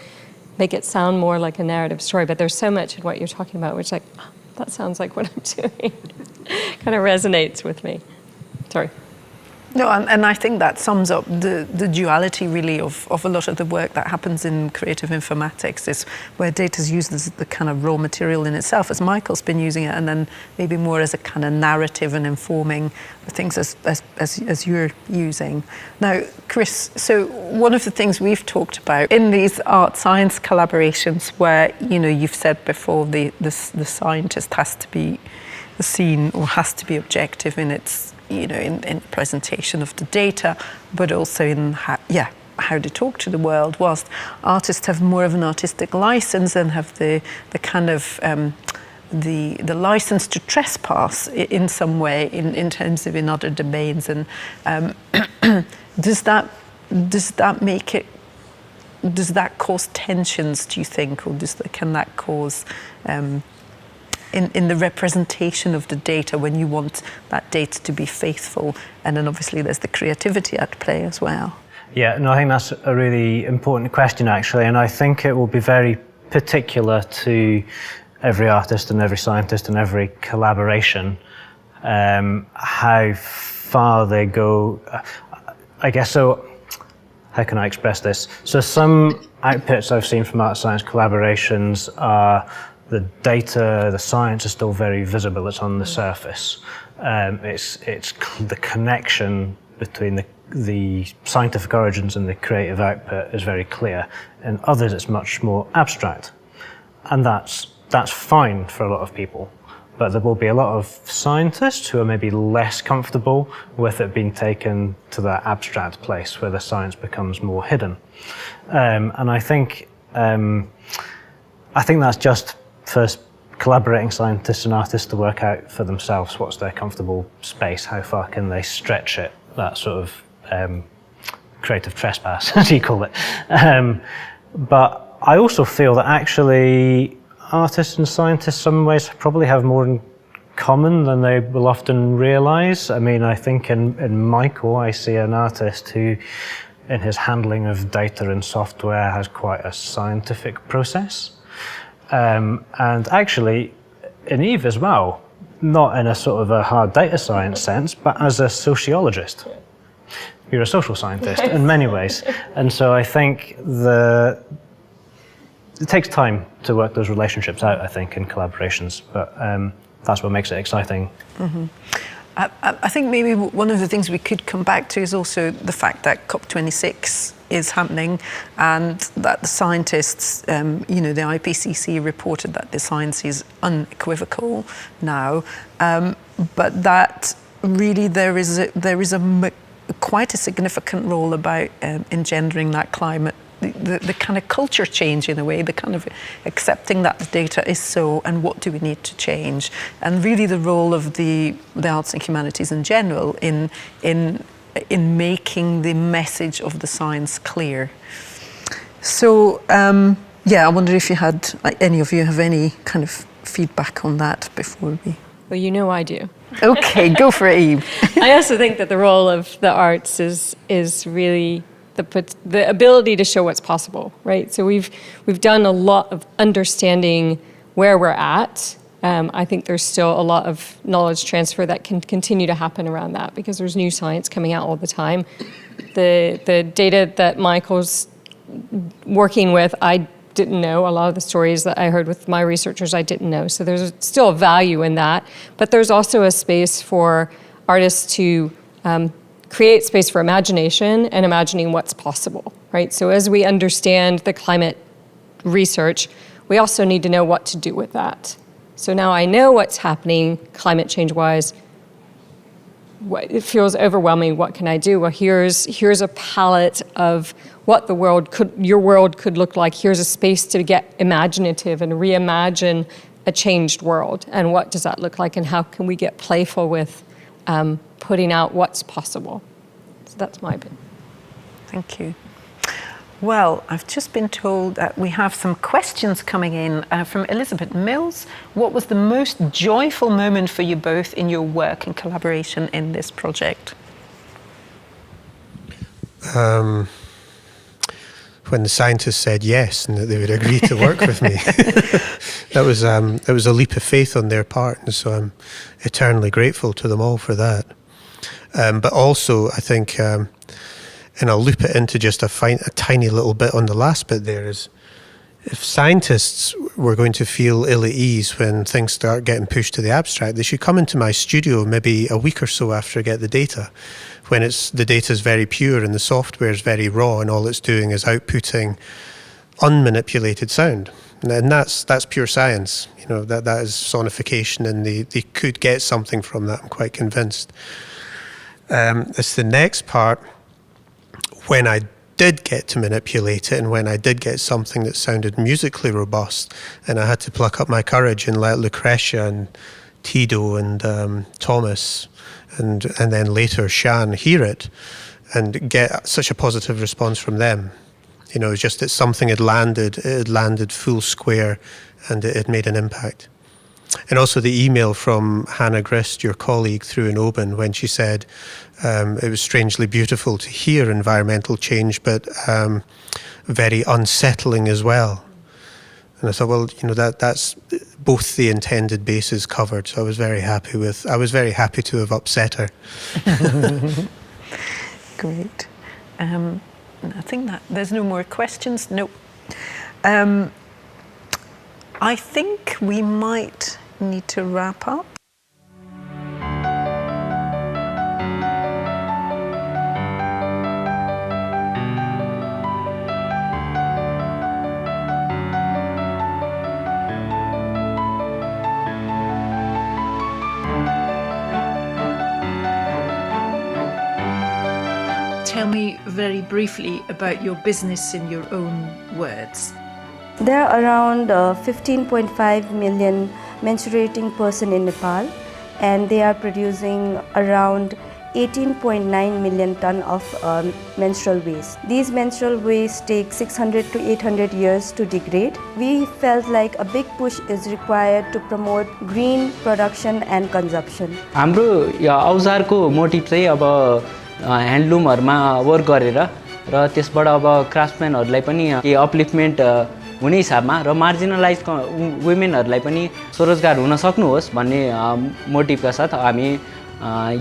make it sound more like a narrative story. But there's so much in what you're talking about, which like, oh, that sounds like what I'm doing. Kind of resonates with me. Sorry. No, and I think that sums up the duality really of a lot of the work that happens in creative informatics, is where data is used as the kind of raw material in itself, as Michael's been using it, and then maybe more as a kind of narrative and informing the things as you're using. Now, Chris, so one of the things we've talked about in these art-science collaborations where, you know, you've said before the scientist has to be seen or has to be objective in its, you know, in presentation of the data, but also in how to talk to the world, whilst artists have more of an artistic license and have the kind of the license to trespass in some way in terms of in other domains. And does that cause tensions, do you think, or can that cause in the representation of the data when you want that data to be faithful? And then obviously there's the creativity at play as well. Yeah, no, I think that's a really important question actually, and I think it will be very particular to every artist and every scientist and every collaboration, how far they go. I guess so. How can I express this? So some outputs I've seen from art science collaborations are the data, the science is still very visible, it's on the surface. It's the connection between the scientific origins and the creative output is very clear. In others, it's much more abstract. And that's fine for a lot of people. But there will be a lot of scientists who are maybe less comfortable with it being taken to that abstract place where the science becomes more hidden. And I think that's just for collaborating scientists and artists to work out for themselves what's their comfortable space, how far can they stretch it, that sort of creative trespass, as you call it. But I also feel that actually artists and scientists in some ways probably have more in common than they will often realize. I mean, I think in Michael, I see an artist who, in his handling of data and software, has quite a scientific process. And actually, in Eve as well, not in a sort of a hard data science sense, but as a sociologist. You're a social scientist in many ways. And so I think it takes time to work those relationships out, I think, in collaborations, but that's what makes it exciting. Mm-hmm. I think maybe one of the things we could come back to is also the fact that COP26 is happening and that the scientists, the IPCC reported that the science is unequivocal now, but that really there is quite a significant role about engendering that climate, the kind of culture change in a way, the kind of accepting that the data is so, and what do we need to change, and really the role of the arts and humanities in general in making the message of the science clear. So I wonder if any of you have any kind of feedback on that before we. Well, you know I do. Okay, go for it, Eve. I also think that the role of the arts is really the ability to show what's possible, right? So we've done a lot of understanding where we're at. I think there's still a lot of knowledge transfer that can continue to happen around that because there's new science coming out all the time. The data that Michael's working with, I didn't know. A lot of the stories that I heard with my researchers, I didn't know. So there's still a value in that. But there's also a space for artists to create space for imagination and imagining what's possible, right? So as we understand the climate research, we also need to know what to do with that. So now I know what's happening climate change-wise. It feels overwhelming. What can I do? Well, here's a palette of what your world could look like. Here's a space to get imaginative and reimagine a changed world. And what does that look like? And how can we get playful with putting out what's possible? So that's my opinion. Thank you. Well, I've just been told that we have some questions coming in from Elizabeth Mills. What was the most joyful moment for you both in your work and collaboration in this project? When the scientists said yes and that they would agree to work with me. It was a leap of faith on their part, and so I'm eternally grateful to them all for that. But also, I think, and I'll loop it into just a tiny little bit on the last bit there, is if scientists were going to feel ill at ease when things start getting pushed to the abstract, they should come into my studio maybe a week or so after I get the data, when the data is very pure and the software is very raw and all it's doing is outputting unmanipulated sound. And that's pure science. That is sonification, and they could get something from that, I'm quite convinced. It's the next part, when I did get to manipulate it and when I did get something that sounded musically robust, and I had to pluck up my courage and let Lucretia and Tito and Thomas and then later Shan hear it and get such a positive response from them. It's just that something had landed full square and it had made an impact. And also the email from Hannah Grist, your colleague through in Oban, when she said it was strangely beautiful to hear environmental change, but very unsettling as well. And I thought, well, that's both the intended bases covered. So I was very happy to have upset her. Great. I think that there's no more questions. Nope. I think we might need to wrap up. Tell me very briefly about your business in your own words. There are around 15.5 million menstruating person in Nepal, and they are producing around 18.9 million ton of menstrual waste. These menstrual waste take 600 to 800 years to degrade. We felt like a big push is required to promote green production and consumption. हाम्रो औजारको motive चाहिँ अब ह्यान्डलुमहरुमा work गरेर र त्यसबाट अब क्राफ्टम्यानहरुलाई पनि के अपलिफ्टमेन्ट हुने हिसाबमा र मार्जिनलाइज वुमेनहरुलाई पनि स्वरोजगार हुन सक्नुहोस् भन्ने मोटिभका साथ हामी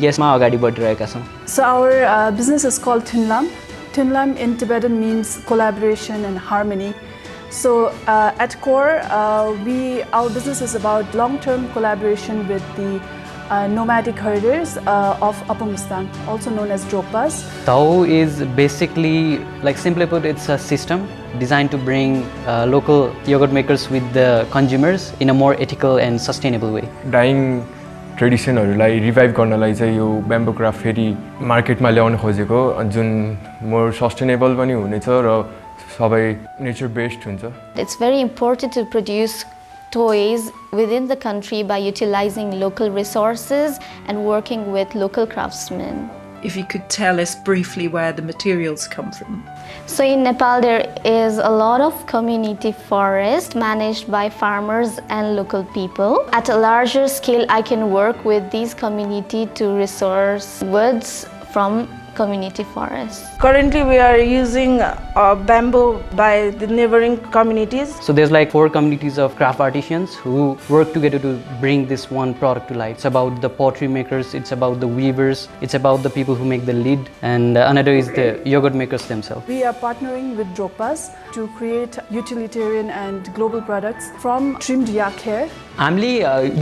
यसमा अगाडि बढिरहेका छौं. So our business is called Thunlam. Thunlam in Tibetan means collaboration and harmony. So at core, our business is about long-term collaboration with the nomadic herders of Upper Mustang, also known as Drokpas. Tao is basically, like simply put, it's a system designed to bring local yogurt makers with the consumers in a more ethical and sustainable way. Dying ट्रेडिसनहरुलाई revive गर्नलाई चाहिँ यो bamboo craft फेरि मार्केटमा ल्याउन खोजेको जुन more sustainable पनि हुनेछ र सबै नेचर बेस्ड हुन्छ. It's very important to produce toys within the country by utilizing local resources and working with local craftsmen. If you could tell us briefly where the materials come from. So in Nepal there is a lot of community forest managed by farmers and local people. At a larger scale I can work with these community to resource woods from community forests. Currently we are using bamboo by the neighboring communities. So there's like 4 communities of craft artisans who work together to bring this one product to light. It's about the pottery makers, it's about the weavers, it's about the people who make the lid, and another is the yogurt makers themselves. We are partnering with Drokpas to create utilitarian and global products from trimmed yak hair. हामीले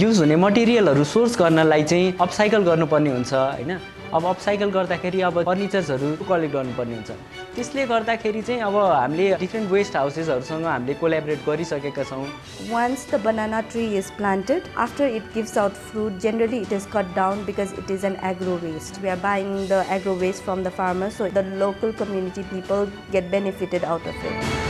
use हुने मटेरियलहरु source गर्नलाई चाहिँ upcycle गर्नुपर्ने हुन्छ हैन. अब upcycle गर्दाखेरि अब फर्निचर्सहरु collect गर्नुपर्ने हुन्छ. त्यसले गर्दाखेरि चाहिँ अब हामीले डिफरेन्ट वेस्ट हाउसेसहरुसँग हामीले कोल्याबोरेट गरिसकेका छौं. Once the banana tree is planted, after it gives out fruit, generally it is cut down because it is an agro waste. We are buying the agro waste from the farmers, so the local community people get benefited out of it.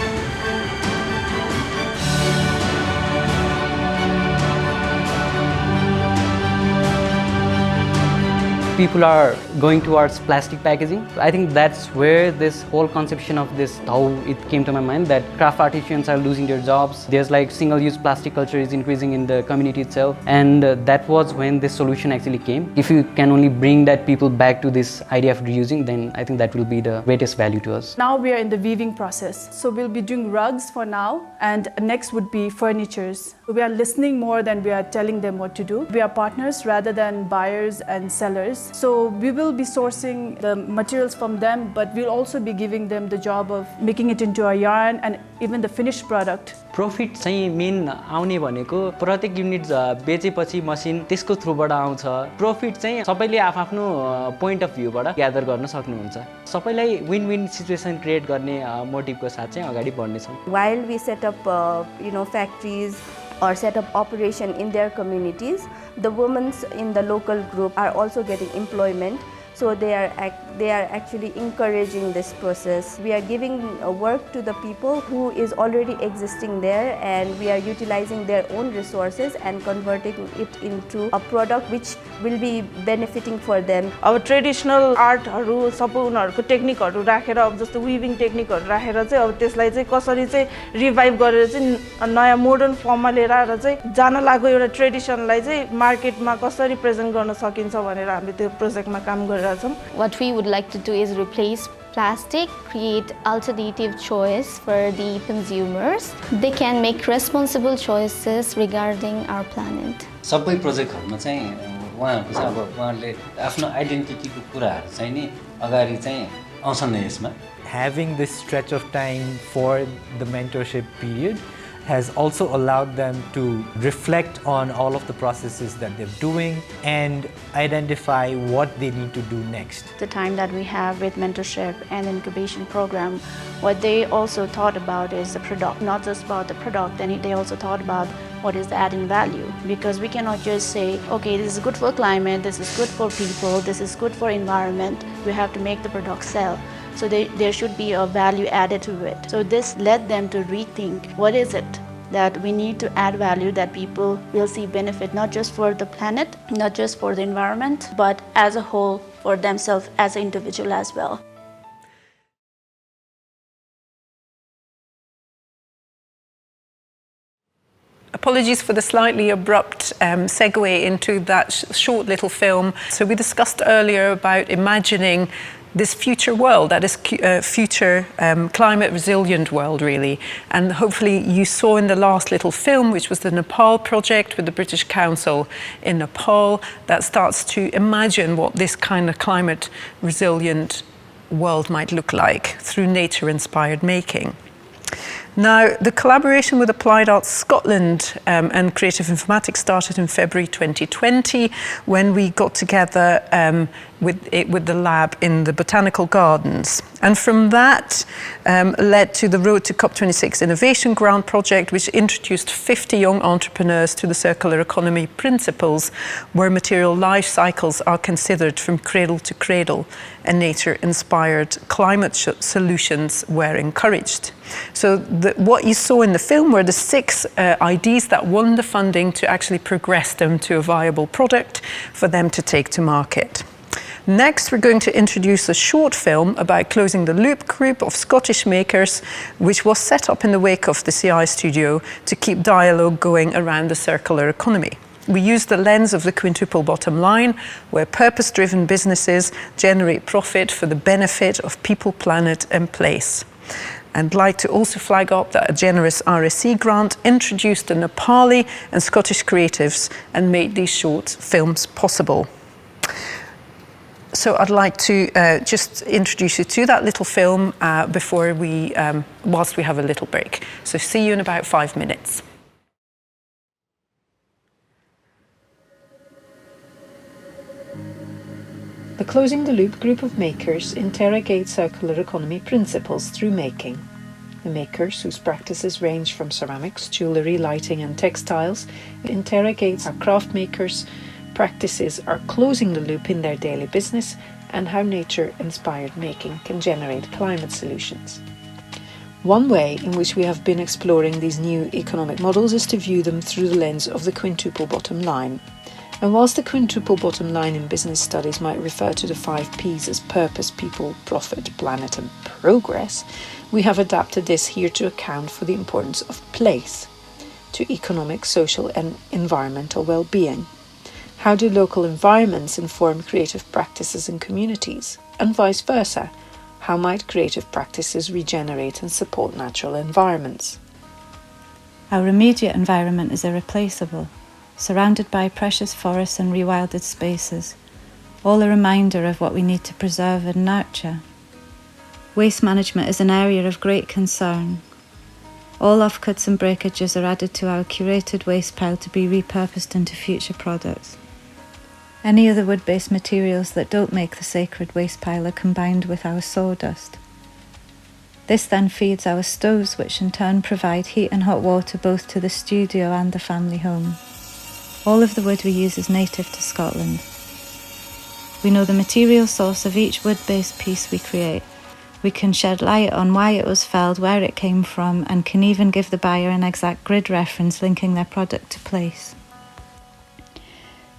People are going towards plastic packaging. I think that's where this whole conception of this, how it came to my mind, that craft artisans are losing their jobs. There's like single-use plastic culture is increasing in the community itself, and that was when this solution actually came. If you can only bring that people back to this idea of reusing, then I think that will be the greatest value to us. Now we are in the weaving process. So we'll be doing rugs for now, and next would be furnitures. We are listening more than we are telling them what to do. We are partners rather than buyers and sellers. So we will be sourcing the materials from them, but we'll also be giving them the job of making it into a yarn and even the finished product. Profit चाहिँ main आउने भनेको प्रत्येक unit बेचेपछि मसिन त्यसको थ्रुबाट आउँछ. Profit चाहिँ सबैले आफ्नो पोइन्ट अफ भ्यूबाट ग्यादर गर्न सक्नुहुन्छ. सबैलाई विन विन सिचुएसन क्रिएट गर्ने मोटिभको साथ चाहिँ अगाडि बढ्ने छौं. While we set up factories or set up operation in their communities, the women in the local group are also getting employment. So they are actually encouraging this process. We are giving work to the people who is already existing there, and we are utilizing their own resources and converting it into a product which will be benefiting for them. Our traditional आर्टहरु सबै उनीहरुको टेक्निकहरु राखेर अब जस्तो वीविङ टेक्निकहरु राखेर चाहिँ अब त्यसलाई चाहिँ कसरी चाहिँ रिभाइभ गरेर चाहिँ नयाँ मोडर्न फर्ममा लिएर आएर चाहिँ जान लागेको एउटा ट्रेडिसनलाई चाहिँ मार्केटमा कसरी प्रेजेन्ट गर्न सकिन्छ भनेर हामीले त्यो प्रोजेक्टमा काम गरिरहेछौं. What we would like to do is replace plastic, create alternative choice for the consumers. They can make responsible choices regarding our planet. सबै प्रोजेक्टहरुमा चाहिँ उहाँहरुको चाहिँ अब उहाँहरुले आफ्नो आइडेन्टिटीको कुराहरु चाहिँ नि अगाडि चाहिँ आउँछन् यसमा. Having this stretch of time for the mentorship period has also allowed them to reflect on all of the processes that they're doing and identify what they need to do next. The time that we have with mentorship and incubation program, what they also thought about is the product, not just about the product, and they also thought about what is the adding value, because we cannot just say, okay, this is good for climate, this is good for people, this is good for environment. We have to make the product sell. So there should be a value added to it. So this led them to rethink what is it that we need to add value that people will see benefit, not just for the planet, not just for the environment, but as a whole for themselves as an individual as well. Apologies for the slightly abrupt segue into that short little film. So we discussed earlier about imagining this future world, that is future climate resilient world really. And hopefully you saw in the last little film, which was the Nepal project with the British Council in Nepal, that starts to imagine what this kind of climate resilient world might look like through nature inspired making. Now, the collaboration with Applied Arts Scotland and Creative Informatics started in February 2020 when we got together with the lab in the Botanical Gardens. And from that led to the Road to COP26 Innovation Grant project, which introduced 50 young entrepreneurs to the circular economy principles, where material life cycles are considered from cradle to cradle and nature-inspired climate solutions were encouraged. So what you saw in the film were the 6 ideas that won the funding to actually progress them to a viable product for them to take to market. Next, we're going to introduce a short film about Closing the Loop group of Scottish makers, which was set up in the wake of the CI studio to keep dialogue going around the circular economy. We use the lens of the quintuple bottom line, where purpose-driven businesses generate profit for the benefit of people, planet and place. I'd like to also flag up that a generous RSC grant introduced the Nepali and Scottish creatives and made these short films possible. So I'd like to just introduce you to that little film before whilst we have a little break. So see you in about 5 minutes. The Closing the Loop group of makers interrogate circular economy principles through making. The makers, whose practices range from ceramics, jewellery, lighting and textiles, interrogates how craft makers' practices are closing the loop in their daily business and how nature-inspired making can generate climate solutions. One way in which we have been exploring these new economic models is to view them through the lens of the quintuple bottom line. And whilst the quintuple bottom line in business studies might refer to the 5 Ps as purpose, people, profit, planet and progress, we have adapted this here to account for the importance of place to economic, social and environmental well-being. How do local environments inform creative practices in communities? And vice versa, how might creative practices regenerate and support natural environments? Our immediate environment is irreplaceable, surrounded by precious forests and rewilded spaces, all a reminder of what we need to preserve and nurture. Waste management is an area of great concern. All offcuts and breakages are added to our curated waste pile to be repurposed into future products. Any other wood-based materials that don't make the sacred waste pile are combined with our sawdust. This then feeds our stoves, which in turn provide heat and hot water both to the studio and the family home. All of the wood we use is native to Scotland. We know the material source of each wood-based piece we create. We can shed light on why it was felled, where it came from, and can even give the buyer an exact grid reference linking their product to place.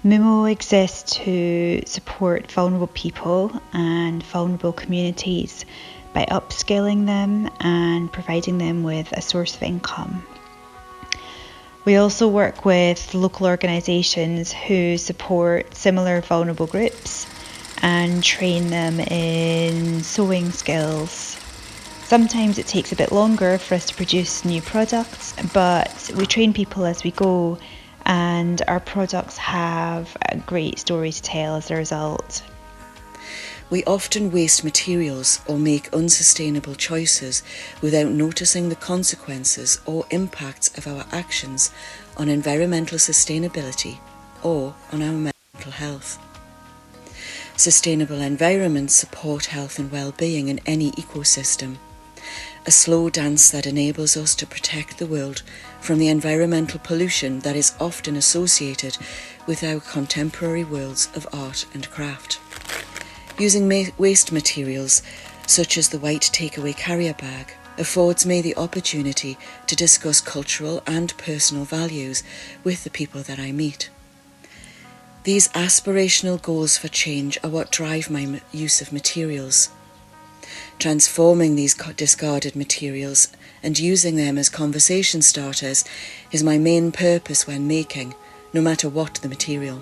MIMO exists to support vulnerable people and vulnerable communities by upskilling them and providing them with a source of income. We also work with local organisations who support similar vulnerable groups and train them in sewing skills. Sometimes it takes a bit longer for us to produce new products, but we train people as we go, and our products have a great story to tell as a result. We often waste materials or make unsustainable choices without noticing the consequences or impacts of our actions on environmental sustainability or on our mental health. Sustainable environments support health and well-being in any ecosystem. A slow dance that enables us to protect the world from the environmental pollution that is often associated with our contemporary worlds of art and craft. Using waste materials such as the white takeaway carrier bag affords me the opportunity to discuss cultural and personal values with the people that I meet. These aspirational goals for change are what drive my use of materials. Transforming these discarded materials and using them as conversation starters is my main purpose when making, no matter what the material.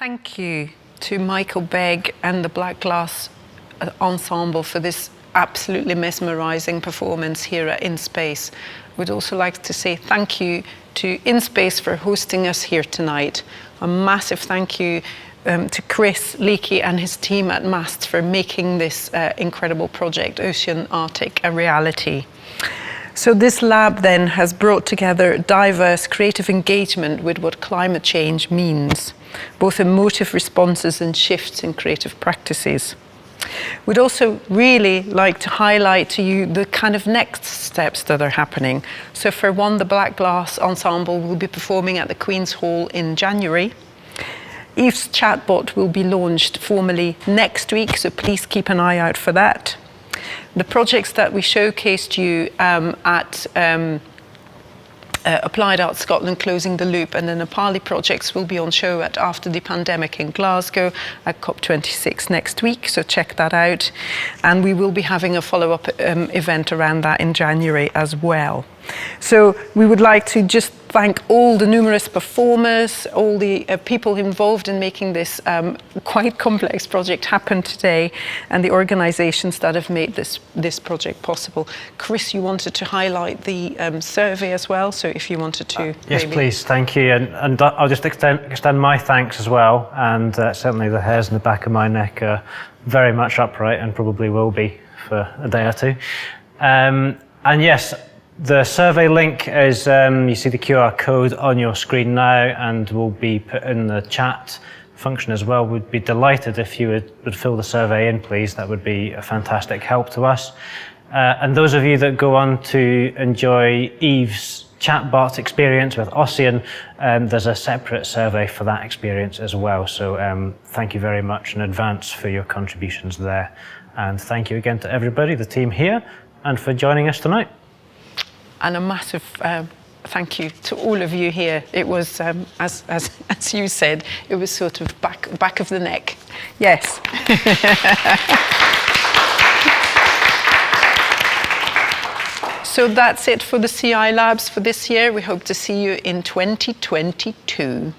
Thank you to Michael Begg and the Black Glass Ensemble for this absolutely mesmerising performance here at InSpace. We'd also like to say thank you to InSpace for hosting us here tonight. A massive thank you to Chris Leakey and his team at MAST for making this incredible project, Ocean Artic, a reality. So this lab then has brought together diverse creative engagement with what climate change means, both emotive responses and shifts in creative practices. We'd also really like to highlight to you the kind of next steps that are happening. So for one, the Black Glass Ensemble will be performing at the Queen's Hall in January. Eve's chatbot will be launched formally next week, so please keep an eye out for that. The projects that we showcased you at Applied Arts Scotland Closing the Loop and the Nepali projects will be on show at After the Pandemic in Glasgow at COP26 next week, so check that out. And we will be having a follow-up event around that in January as well. So we would like to just thank all the numerous performers, all the people involved in making this quite complex project happen today, and the organisations that have made this project possible. Chris, you wanted to highlight the survey as well, so if you wanted to. Yes, please, thank you. And I'll just extend my thanks as well, and certainly the hairs in the back of my neck are very much upright and probably will be for a day or two. And yes, the survey link is, you see the QR code on your screen now and will be put in the chat function as well. We'd be delighted if you would fill the survey in, please. That would be a fantastic help to us. And those of you that go on to enjoy Eve's chatbot experience with Ossian, there's a separate survey for that experience as well. So thank you very much in advance for your contributions there. And thank you again to everybody, the team here, and for joining us tonight. And a massive thank you to all of you here. It was, as you said, it was sort of back of the neck. Yes. So that's it for the CI Labs for this year. We hope to see you in 2022.